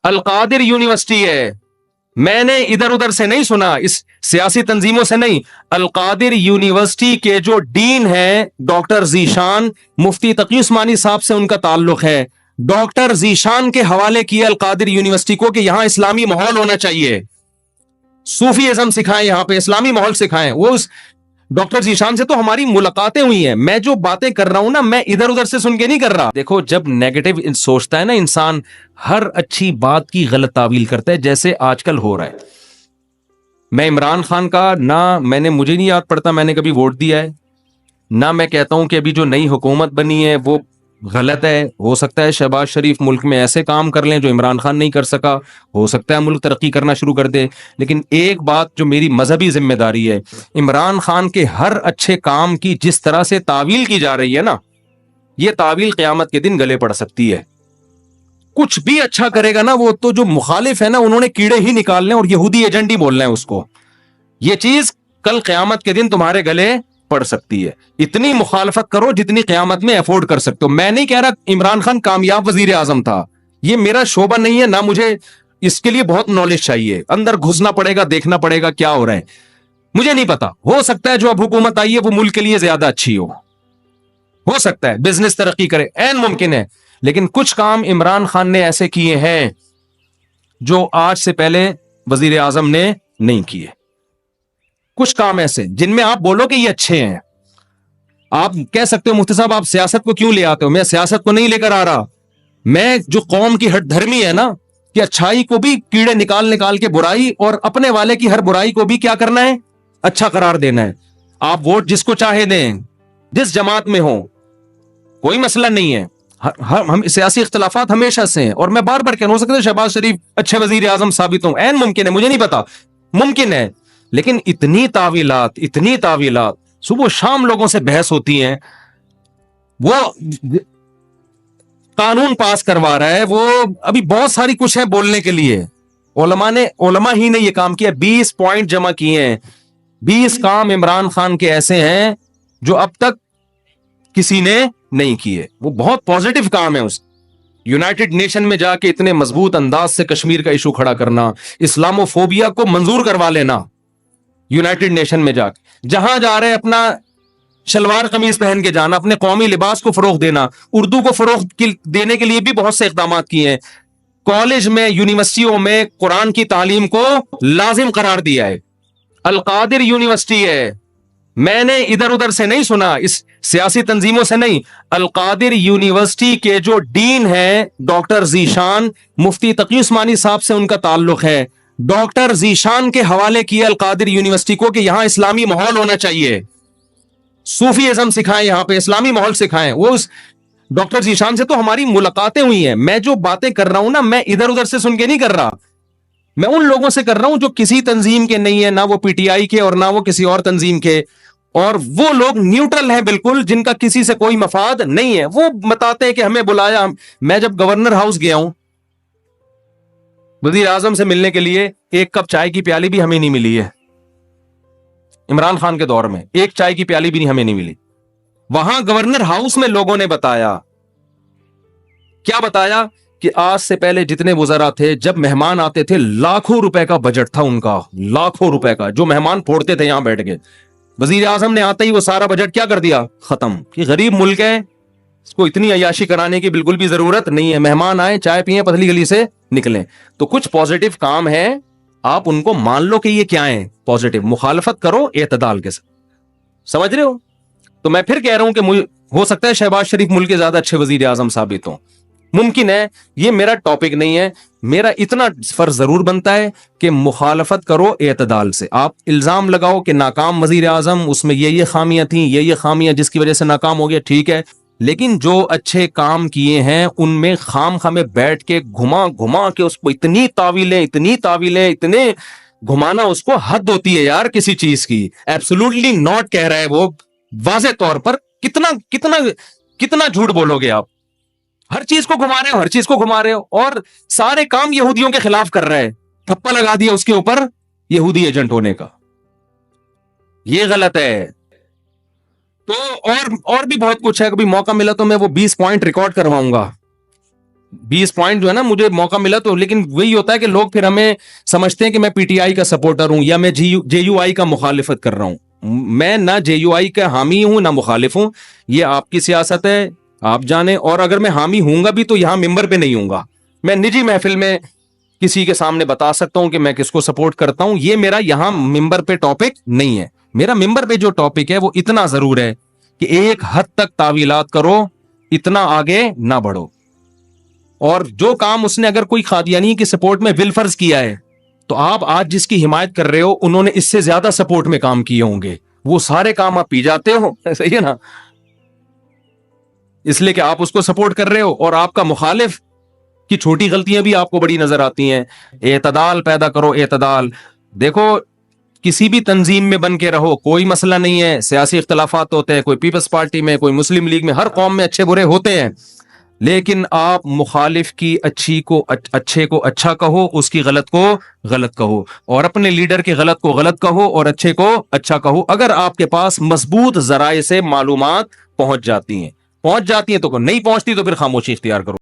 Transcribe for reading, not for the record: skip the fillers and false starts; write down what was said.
القادر university ہے، میں نے ادھر ادھر سے نہیں سنا، اس سیاسی تنظیموں سے نہیں. القادر یونیورسٹی کے جو ڈین ہیں ڈاکٹر ذیشان، مفتی تقی عثمانی صاحب سے ان کا تعلق ہے. ڈاکٹر ذیشان کے حوالے کیا القادر یونیورسٹی کو کہ یہاں اسلامی ماحول ہونا چاہیے، صوفی ازم سکھائیں، یہاں پہ اسلامی ماحول سکھائیں. وہ اس ڈاکٹر ذیشان سے تو ہماری ملاقاتیں ہوئی ہیں. میں جو باتیں کر رہا ہوں نا، میں ادھر ادھر سے سن کے نہیں کر رہا. دیکھو، جب نیگیٹو سوچتا ہے نا انسان، ہر اچھی بات کی غلط تعویل کرتا ہے، جیسے آج کل ہو رہا ہے. میں عمران خان کا مجھے نہیں یاد پڑتا میں نے کبھی ووٹ دیا ہے، نہ میں کہتا ہوں کہ ابھی جو نئی حکومت بنی ہے وہ غلط ہے. ہو سکتا ہے شہباز شریف ملک میں ایسے کام کر لیں جو عمران خان نہیں کر سکا، ہو سکتا ہے ملک ترقی کرنا شروع کر دے. لیکن ایک بات جو میری مذہبی ذمہ داری ہے، عمران خان کے ہر اچھے کام کی جس طرح سے تعویل کی جا رہی ہے نا، یہ تعویل قیامت کے دن گلے پڑ سکتی ہے. کچھ بھی اچھا کرے گا نا، وہ تو جو مخالف ہے نا، انہوں نے کیڑے ہی نکالنے اور یہودی ایجنٹ ہی بولنا ہے اس کو. یہ چیز کل قیامت کے دن تمہارے گلے پڑ سکتی ہے. اتنی مخالفت کرو جتنی قیامت میں افورڈ کر سکتے ہو. میں نہیں کہہ رہا عمران خان کامیاب وزیر اعظم تھا، یہ میرا شعبہ نہیں ہے، نہ مجھے اس کے لیے بہت نالج چاہیے. اندر گھسنا پڑے گا، دیکھنا پڑے گا کیا ہو رہا ہے. مجھے نہیں پتا، ہو سکتا ہے جو اب حکومت آئی ہے وہ ملک کے لیے زیادہ اچھی ہو سکتا ہے بزنس ترقی کرے، عین ممکن ہے. لیکن کچھ کام عمران خان نے ایسے کیے ہیں جو آج سے پہلے وزیر اعظم نے نہیں کیے. کچھ کام ایسے جن میں آپ بولو کہ یہ اچھے ہیں. آپ کہہ سکتے ہو مفتی صاحب آپ سیاست کو کیوں لے آتے ہو؟ میں سیاست کو نہیں لے کر آ رہا. میں جو قوم کی ہٹ دھرمی ہے نا، کہ اچھائی کو بھی کیڑے نکال کے برائی، اور اپنے والے کی ہر برائی کو بھی کیا کرنا ہے؟ اچھا قرار دینا ہے. آپ ووٹ جس کو چاہے دیں، جس جماعت میں ہو، کوئی مسئلہ نہیں ہے. ہم سیاسی اختلافات ہمیشہ سے ہیں، اور میں بار بار کہہ، ہو سکتا ہے شہباز شریف اچھے وزیر اعظم ثابت ہوں، عین ممکن ہے، مجھے نہیں پتا، ممکن ہے. لیکن اتنی تعویلات صبح و شام لوگوں سے بحث ہوتی ہیں. وہ قانون پاس کروا رہا ہے، وہ ابھی بہت ساری کچھ ہے بولنے کے لیے. علماء ہی نے یہ کام کیا. 20 پوائنٹ جمع کیے ہیں. 20 کام عمران خان کے ایسے ہیں جو اب تک کسی نے نہیں کیے. وہ بہت پازیٹو کام ہے. اس یونائٹڈ نیشن میں جا کے اتنے مضبوط انداز سے کشمیر کا ایشو کھڑا کرنا، اسلامو فوبیا کو منظور کروا لینا، یونائٹڈ نیشن میں جا کے جہاں جا رہے اپنا شلوار قمیض پہن کے جانا، اپنے قومی لباس کو فروغ دینا، اردو کو فروغ دینے کے لیے بھی بہت سے اقدامات کیے ہیں. کالج میں، یونیورسٹیوں میں قرآن کی تعلیم کو لازم قرار دیا ہے. القادر یونیورسٹی ہے، میں نے ادھر ادھر سے نہیں سنا، اس سیاسی تنظیموں سے نہیں. القادر یونیورسٹی کے جو ڈین ہیں ڈاکٹر ذیشان، مفتی تقی عثمانی صاحب سے ان کا تعلق ہے. ڈاکٹر ذیشان کے حوالے کیا القادر یونیورسٹی کو کہ یہاں اسلامی ماحول ہونا چاہیے، صوفی ازم سکھائیں، یہاں پہ اسلامی ماحول سکھائیں. وہ اس ڈاکٹر ذیشان سے تو ہماری ملاقاتیں ہوئی ہیں. میں جو باتیں کر رہا ہوں نا، میں ادھر ادھر سے سن کے نہیں کر رہا. میں ان لوگوں سے کر رہا ہوں جو کسی تنظیم کے نہیں ہے، نہ وہ پی ٹی آئی کے اور نہ وہ کسی اور تنظیم کے، اور وہ لوگ نیوٹرل ہیں بالکل، جن کا کسی سے کوئی مفاد نہیں ہے. وہ بتاتے ہیں کہ ہمیں بلایا. میں جب گورنر ہاؤس گیا ہوں وزیر اعظم سے ملنے کے لیے، ایک کپ چائے کی پیالی بھی ہمیں نہیں ملی ہے. عمران خان کے دور میں ایک چائے کی پیالی بھی ہمیں نہیں ملی. وہاں گورنر ہاؤس میں لوگوں نے بتایا، کیا بتایا؟ کہ آج سے پہلے جتنے وزراء تھے، جب مہمان آتے تھے، لاکھوں روپے کا بجٹ تھا ان کا، لاکھوں روپے کا، جو مہمان پھوڑتے تھے یہاں بیٹھ کے. وزیر اعظم نے آتے ہی وہ سارا بجٹ کیا کر دیا؟ ختم. کہ غریب ملک ہے، اس کو اتنی عیاشی کرانے کی بالکل بھی ضرورت نہیں ہے. مہمان آئے، چائے پیئیں، پتلی گلی سے نکلیں. تو کچھ پازیٹو کام ہے، آپ ان کو مان لو کہ یہ کیا ہے پازیٹو. مخالفت کرو اعتدال کے ساتھ. سمجھ رہے ہو؟ تو میں پھر کہہ رہا ہوں کہ ہو سکتا ہے شہباز شریف ملک کے زیادہ اچھے وزیر اعظم ثابت ہوں، ممکن ہے. یہ میرا ٹاپک نہیں ہے. میرا اتنا فرض ضرور بنتا ہے کہ مخالفت کرو اعتدال سے. آپ الزام لگاؤ کہ ناکام وزیر اعظم، اس میں یہ خامیاں تھیں، یہ خامیاں جس کی وجہ سے ناکام ہو گیا، ٹھیک ہے. لیکن جو اچھے کام کیے ہیں ان میں خام خامے بیٹھ کے گھما کے اس کو اتنی تعویلیں اتنے گھمانا، اس کو حد ہوتی ہے یار کسی چیز کی. ایبسولوٹلی ناٹ کہہ رہا ہے وہ واضح طور پر. کتنا جھوٹ بولو گے آپ؟ ہر چیز کو گھما رہے ہو، اور سارے کام یہودیوں کے خلاف کر رہے ہیں. ٹھپا لگا دیا اس کے اوپر یہودی ایجنٹ ہونے کا. یہ غلط ہے. تو اور بھی بہت کچھ ہے. کبھی موقع ملا تو میں وہ 20 پوائنٹ ریکارڈ کرواؤں گا. 20 پوائنٹ جو ہے نا مجھے موقع ملا تو, لیکن وہی ہوتا ہے کہ لوگ پھر ہمیں سمجھتے ہیں کہ میں پی ٹی آئی کا سپورٹر ہوں یا میں جے یو آئی کا مخالفت کر رہا ہوں. میں نہ جے یو آئی کا حامی ہوں نہ مخالف ہوں, یہ آپ کی سیاست ہے, آپ جانیں. اور اگر میں حامی ہوں گا بھی تو یہاں ممبر پہ نہیں ہوں گا, میں نجی محفل میں کسی کے سامنے بتا سکتا ہوں کہ میں کس کو سپورٹ کرتا ہوں. یہ میرا یہاں ممبر پہ ٹاپک نہیں ہے. میرا ممبر پہ جو ٹاپک ہے وہ اتنا ضرور ہے کہ ایک حد تک تعویلات کرو, اتنا آگے نہ بڑھو. اور جو کام اس نے اگر کوئی قادیانی کی سپورٹ میں بالفرض کیا ہے تو آپ آج جس کی حمایت کر رہے ہو انہوں نے اس سے زیادہ سپورٹ میں کام کیے ہوں گے, وہ سارے کام آپ پی جاتے ہو. صحیح ہے نا, اس لیے کہ آپ اس کو سپورٹ کر رہے ہو اور آپ کا مخالف کی چھوٹی غلطیاں بھی آپ کو بڑی نظر آتی ہیں. اعتدال پیدا کرو, اعتدال. دیکھو کسی بھی تنظیم میں بن کے رہو, کوئی مسئلہ نہیں ہے, سیاسی اختلافات ہوتے ہیں, کوئی پیپلز پارٹی میں, کوئی مسلم لیگ میں, ہر قوم میں اچھے برے ہوتے ہیں, لیکن آپ مخالف کی اچھے کو اچھا کہو, اس کی غلط کو غلط کہو, اور اپنے لیڈر کے غلط کو غلط کہو اور اچھے کو اچھا کہو. اگر آپ کے پاس مضبوط ذرائع سے معلومات پہنچ جاتی ہیں تو نہیں پہنچتی تو پھر خاموشی اختیار کرو.